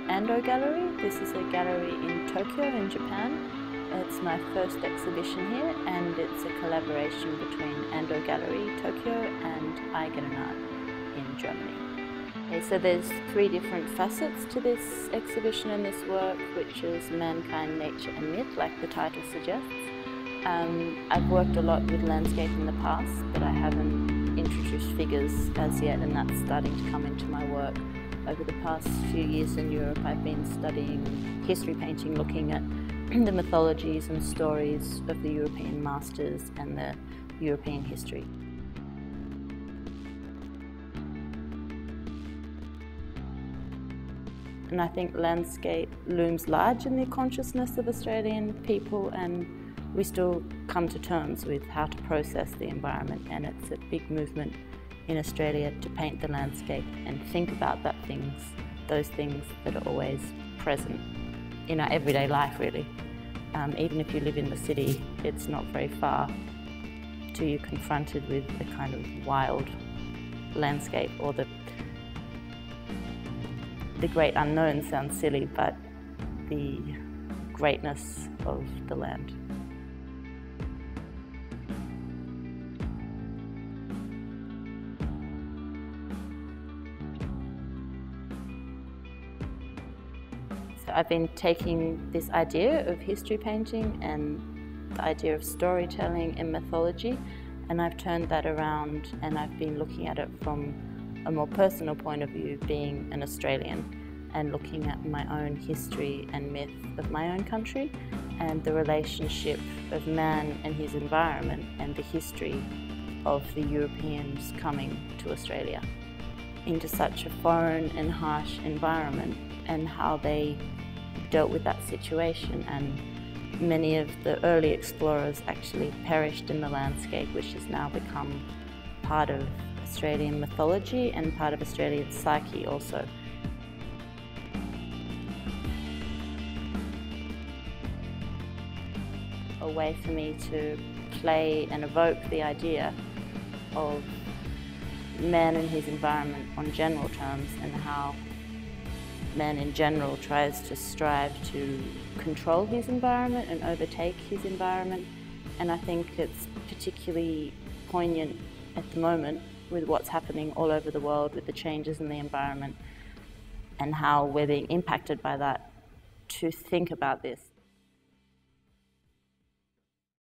Ando Gallery. This is a gallery in Tokyo in Japan. It's my first exhibition here, and it's a collaboration between Ando Gallery Tokyo and Eigen+Art in Germany. Okay, so there's three different facets to this exhibition and this work, which is mankind, nature and myth, like the title suggests. I've worked a lot with landscape in the past, but I haven't introduced figures as yet, and that's starting to come into my work. Over the past few years in Europe, I've been studying history painting, looking at the mythologies and stories of the European masters and the European history. And I think landscape looms large in the consciousness of Australian people, and we still come to terms with how to process the environment, and it's a big movement in Australia to paint the landscape and think about those things that are always present in our everyday life, really. Even if you live in the city, it's not very far till you're confronted with a kind of wild landscape, or the great unknown sounds silly, but the greatness of the land. So I've been taking this idea of history painting and the idea of storytelling and mythology, and I've turned that around, and I've been looking at it from a more personal point of view, being an Australian, and looking at my own history and myth of my own country, and the relationship of man and his environment, and the history of the Europeans coming to Australia into such a foreign and harsh environment, and how they dealt with that situation. And many of the early explorers actually perished in the landscape, which has now become part of Australian mythology and part of Australian psyche also. A way for me to play and evoke the idea of man and his environment on general terms, and how man in general tries to strive to control his environment and overtake his environment. And I think it's particularly poignant at the moment with what's happening all over the world with the changes in the environment and how we're being impacted by that, to think about this.